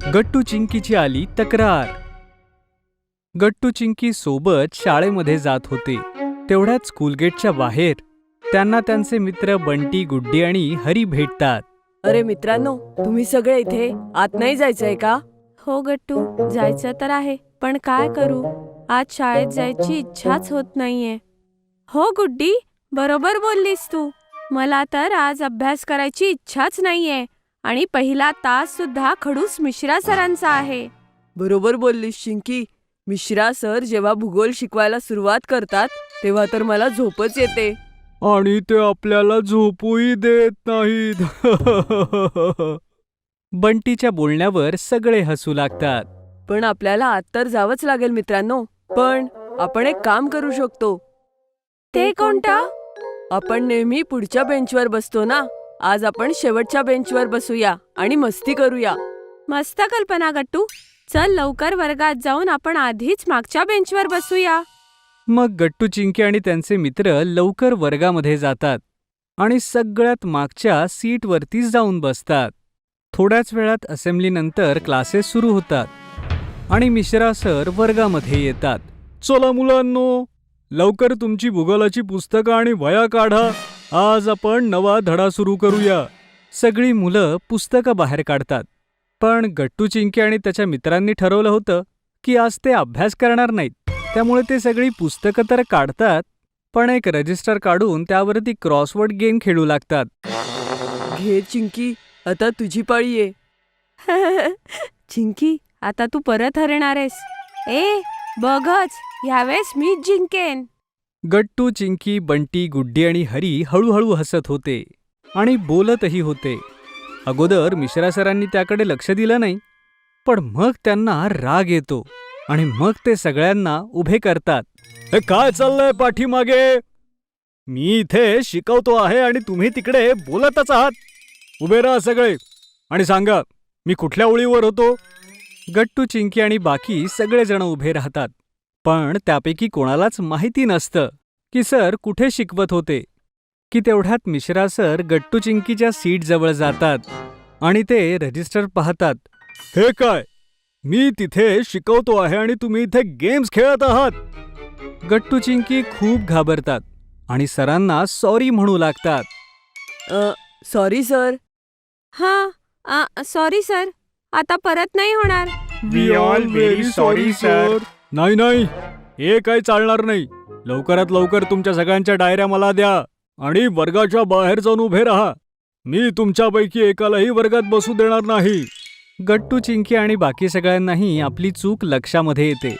गट्टू चिंकीची आली तक्रार. गट्टू चिंकी सोबत शाळेमध्ये जात होते. तेवढ्यात स्कूलगेटच्या बाहेर त्यांना त्यांचे मित्र बंटी, गुड्डी आणि हरी भेटतात. अरे मित्रांनो, तुम्ही सगळे इथे आत नाही जायचंय का? हो गट्टू, जायचं तर आहे, पण काय करू? आज शाळेत जायची इच्छाच होत नाहीये. हो गुड्डी, बरोबर बोललीस तू. मला तर आज अभ्यास करायची इच्छाच नाहीये आणि पहिला तास सुद्धा खडूस मिश्रा सरांचा आहे. बरोबर बोललीस चिंकी. मिश्रा सर जेव्हा भूगोल शिकवायला सुरुवात करतात तेव्हा तर मला झोपच येते. आणि ते आपल्याला झोपूही देत नाहीत. बंटीच्या बोलण्यावर सगळे हसू लागतात. पण आपल्याला आत तर जावंच लागेल मित्रांनो. पण आपण एक काम करू शकतो. ते कोणतं? आपण नेहमी पुढच्या बेंचवर बसतो ना, आज आपण शेवटच्या बेंचवर बसूया आणि मस्ती करूया. मस्त कल्पना गट्टू. चल लवकर वर्गात जाऊन आपण आधीच मागच्या बेंचवर बसूया. मग गट्टू चिंकी आणि त्यांचे मित्र लवकर वर्गामध्ये जातात आणि सगळ्यात मागच्या सीटवरती जाऊन बसतात. थोड्याच वेळात असेंब्लीनंतर क्लासेस सुरू होतात आणि मिश्रा सर वर्गामध्ये येतात. चला मुलांनो, लवकर तुमची भूगोलाची पुस्तकं आणि वह्या काढा. आज आपण नवा धडा सुरू करूया. सगळी मुलं पुस्तकं बाहेर काढतात. पण गट्टू चिंकी आणि त्याच्या मित्रांनी ठरवलं होतं की आज ते अभ्यास करणार नाहीत. त्यामुळे ते सगळी पुस्तकं तर काढतात, पण एक रजिस्टर काढून त्यावरती क्रॉसवर्ड गेम खेळू लागतात. घे चिंकी, आता तुझी पाळी आहे. चिंकी, आता तू परत हरणार आहेस. ए बघच, यावेळेस मीच जिंकेन. गट्टू, चिंकी, बंटी, गुड्डी आणि हरी हळूहळू हसत होते आणि बोलतही होते. अगोदर मिश्रा सरांनी त्याकडे लक्ष दिलं नाही, पण मग त्यांना राग येतो आणि मग ते सगळ्यांना उभे करतात. हे काय चाललंय पाठीमागे? मी इथे शिकवतो आहे आणि तुम्ही तिकडे बोलतच आहात. उभे राहा सगळे आणि सांगा, मी कुठल्या ओळीवर होतो? गट्टू, चिंकी आणि बाकी सगळेजण उभे राहतात, पण त्यापैकी कोणालाच माहिती नसतं की सर कुठे शिकवत होते. की तेवढ्यात मिश्रा सर गट्टू चिंकीच्या सीटजवळ जातात आणि ते रजिस्टर पाहतात. हे काय? मी तिथे शिकवतो आहे आणि तुम्ही इथे गेम्स खेळत आहात. गट्टू चिंकी खूप घाबरतात आणि सरांना सॉरी म्हणू लागतात. Sorry sir. सॉरी सर, आता परत नाही होणार. We all very sorry sir. नाही नाही, हे काही चालणार नाही. लवकरात लवकर तुमच्या सगळ्यांच्या डायऱ्या मला द्या आणि वर्गाच्या बाहेर जाऊन उभे राहा. मी तुमच्यापैकी एकालाही वर्गात बसू देणार नाही. गट्टू, चिंकी आणि बाकी सगळ्यांनाही आपली चूक लक्षामध्ये येते,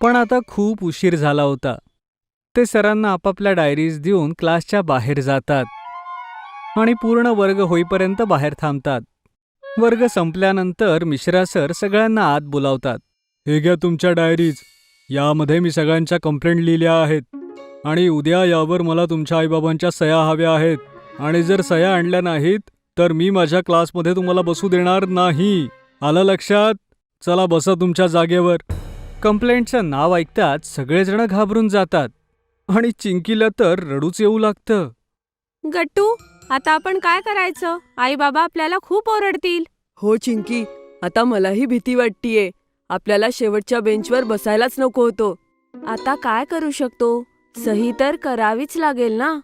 पण आता खूप उशीर झाला होता. ते सरांना आपापल्या डायरीज देऊन क्लासच्या बाहेर जातात आणि पूर्ण वर्ग होईपर्यंत बाहेर थांबतात. वर्ग संपल्यानंतर मिश्रा सर सगळ्यांना आत बोलावतात. हे घ्या तुमच्या डायरीज. यामध्ये मी सगळ्यांच्या कंप्लेंट लिहिल्या आहेत आणि उद्या यावर मला तुमच्या आईबाबांच्या सह्या हव्या आहेत. आणि जर सह्या आणल्या नाहीत तर मी माझ्या क्लासमध्ये तुम्हाला बसू देणार नाही. आलं लक्षात? चला बसा तुमच्या जागेवर. कंप्लेंटचं नाव ऐकताच सगळेजण घाबरून जातात आणि चिंकीला तर रडूच येऊ लागतं. गट्टू, आता आपण काय करायचं? आई बाबा आपल्याला खूप ओरडतील. हो चिंकी, आता मलाही भीती वाटतीये. आपल्याला शेवटच्या बेंचवर बसायलाच नको होतो. आता काय करू शकतो? सही तर करावीच लागेल ना.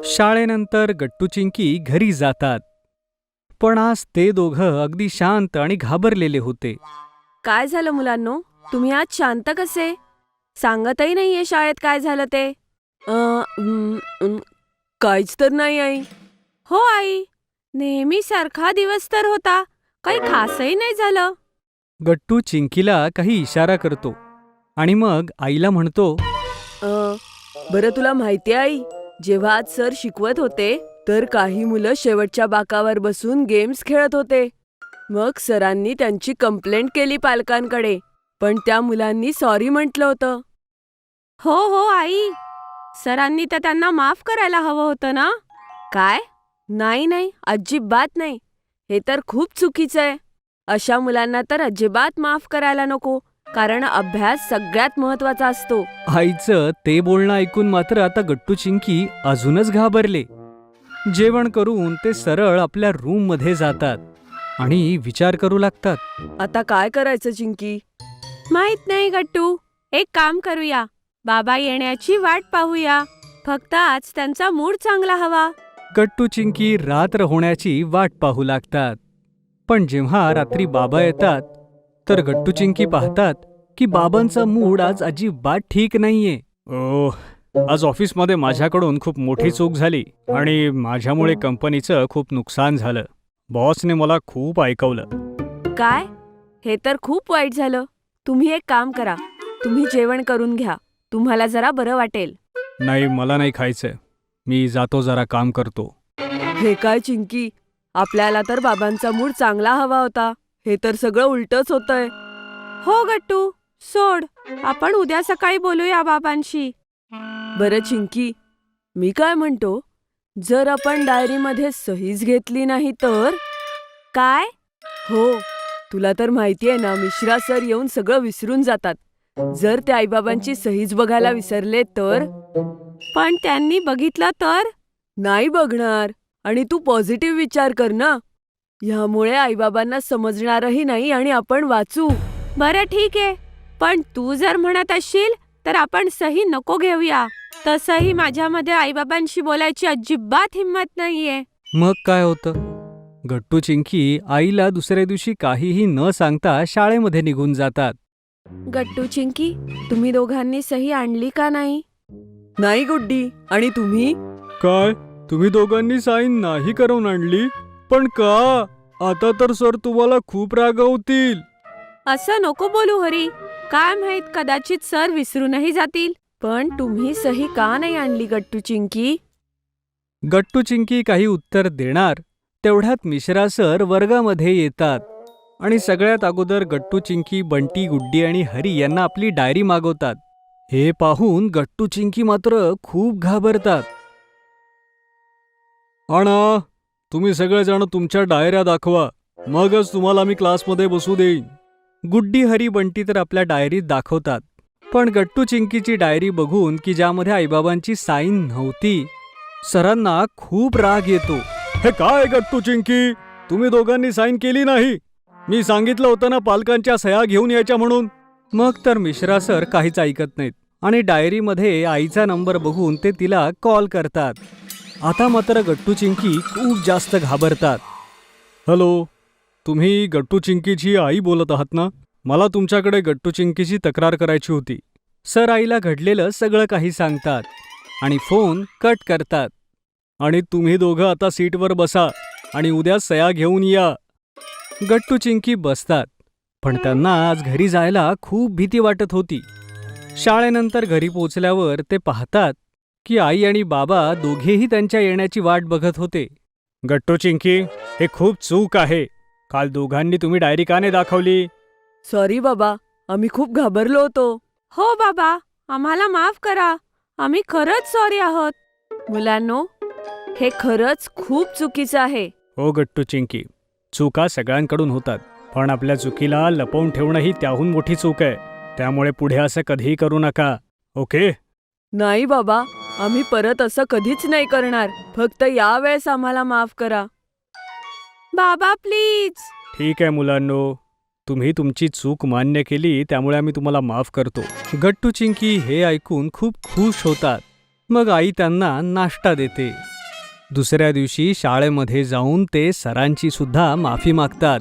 शाळेनंतर गट्टू, चिंकी घरी जातात, पण आज ते दोघं अगदी शांत आणि घाबरलेले होते. काय झालं मुलांनो? तुम्ही आज शांत कसे? सांगतही नाहीये शाळेत काय झालं ते. काहीच तर नाही आई. हो आई, नेहमी सारखा दिवस तर होता, काही खासही नाही झालं. गट्टू चिंकीला काही इशारा करतो आणि मग आईला म्हणतो. बरं, तुला माहितीये आई, जेव्हा आज सर शिकवत होते तर काही मुलं शेवटच्या बाकावर बसून गेम्स खेळत होते. मग सरांनी त्यांची कंप्लेंट केली पालकांकडे, पण त्या मुलांनी सॉरी म्हटलं होतं. हो हो आई, सरांनी तर त्यांना माफ करायला हवं होतं ना. काय? नाही नाही, अजिबात नाही. हे तर खूप चुकीचं आहे. अशा मुलांना तर अजिबात माफ करायला नको, कारण अभ्यास सगळ्यात महत्वाचा असतो. आईचं ते बोलणं ऐकून मात्र आता गट्टू, चिंकी अजूनच घाबरले. जेवण करून ते सरळ आपल्या रूममध्ये जातात आणि विचार करू लागतात. आता काय करायचं चिंकी? माहित नाही गट्टू, एक काम करूया. बाबा येण्याची वाट पाहूया. फक्त आज त्यांचा मूड चांगला हवा. गट्टू चिंकी रात्र होण्याची वाट पाहू लागतात. पण जेव्हा रात्री बाबा येतात तर गट्टू चिंकी पाहतात की बाबांचा मूड आज अजिबात ठीक नाहीये. आज ऑफिसमध्ये माझ्याकडून खूप मोठी चूक झाली आणि माझ्यामुळे कंपनीचं खूप नुकसान झालं. बॉसने मला खूप ऐकवलं. काय? हे तर खूप वाईट झालं. तुम्ही एक काम करा, तुम्ही जेवण करून घ्या. तुम्हाला जरा बरं वाटेल. नाही, मला नाही खायचं. मी जातो, जरा काम करतो. हे काय चिंकी, आपल्याला तर बाबांचा मूड चांगला हवा होता. हे तर सगळं उलटच होतंय. हो गट्टू, सोड. आपण उद्या सकाळी बोलूया बाबांशी. बरं चिंकी, मी काय म्हणतो, जर आपण डायरीमध्ये सहीच घेतली नाही तर? काय? हो, तुला तर माहिती आहे ना, मिश्रा सर येऊन सगळं विसरून जातात. जर ते आईबाबांची सहीच बघायला विसरले तर? पण त्यांनी बघितलं तर? नाही बघणार. आणि तू पॉझिटिव्ह विचार कर ना. ह्यामुळे आईबाबांना समजणारही नाही आणि आपण वाचू. बरं ठीक आहे, पण तू जर म्हणत असशील तर आपण सही नको घेऊया. तसंही माझ्यामध्ये आईबाबांशी बोलायची अजिबात हिंमत नाहीये. मग काय होतं? गट्टू चिंकी आईला दुसऱ्या दिवशी काहीही न सांगता शाळेमध्ये निघून जातात. गट्टू चिंकी, तुम्ही दोघांनी सही आणली का नाही? नाही गुड्डी. आणि तुम्ही? काय? तुम्ही दोघांनी साईन नाही करून आणली? पण का? आता तर सर तुम्हाला खूप रागवतील. असं नको बोलू हरी. काय माहित, कदाचित सर विसरूनही जातील. पण तुम्ही सही का नाही आणली गट्टू चिंकी? गट्टू चिंकी काही उत्तर देणार तेवढ्यात मिश्रा सर वर्गामध्ये येतात आणि सगळ्यात अगोदर गट्टू चिंकी, बंटी, गुड्डी आणि हरी यांना आपली डायरी मागवतात. हे पाहून गट्टू चिंकी मात्र खूप घाबरतात. आणा, तुम्ही सगळेजण तुमच्या डायऱ्या दाखवा, मगच तुम्हाला मी क्लासमध्ये बसू देईन. गुड्डी, हरी, बंटी तर आपल्या डायरीत दाखवतात. पण गट्टू चिंकीची डायरी बघून की ज्यामध्ये आईबाबांची साईन नव्हती, सरांना खूप राग येतो. हे काय गट्टू चिंकी, तुम्ही दोघांनी साईन केली नाही. मी सांगितलं होतं ना पालकांच्या सह्या घेऊन यायच्या म्हणून. मग तर मिश्रा सर काहीच ऐकत नाहीत आणि डायरीमध्ये आईचा नंबर बघून ते तिला कॉल करतात. आता मात्र गट्टू चिंकी खूप जास्त घाबरतात. हॅलो, तुम्ही गट्टू चिंकीची आई बोलत आहात ना? मला तुमच्याकडे गट्टू चिंकीची तक्रार करायची होती. सर आईला घडलेलं सगळं काही सांगतात आणि फोन कट करतात. आणि तुम्ही दोघं आता सीटवर बसा आणि उद्या सह्या घेऊन या. गट्टू चिंकी बसतात, पण त्यांना आज घरी जायला खूप भीती वाटत होती. शाळेनंतर घरी पोचल्यावर ते पाहतात की आई आणि बाबा दोघेही त्यांच्या येण्याची वाट बघत होते. गट्टू चिंकी, हे खूप चूक आहे. काल दोघांनी तुम्ही डायरी का नाही दाखवली? सॉरी बाबा, आम्ही खूप घाबरलो होतो. हो बाबा, आम्हाला माफ करा. आम्ही खरंच सॉरी आहोत. मुलांनो, हे खरंच खूप चुकीचं आहे. हो गट्टू चिंकी, चुका सगळ्यांकडून होतात, पण आपल्या चुकीला लपवून ठेवणं ही त्याहून मोठी चूक आहे. त्यामुळे पुढे असं कधीही करू नका, ओके? नाही बाबा, आम्ही परत असं कधीच नाही करणार. फक्त यावेळेस आम्हाला माफ करा. बाबा प्लीज. ठीक आहे मुलांनो, तुम्ही तुमची चूक मान्य केली, त्यामुळे आम्ही तुम्हाला माफ करतो. गट्टू चिंकी हे ऐकून खूप खुश होतात. मग आई त्यांना नाश्ता देते. दुसऱ्या दिवशी शाळेमध्ये जाऊन ते सरांची सुद्धा माफी मागतात.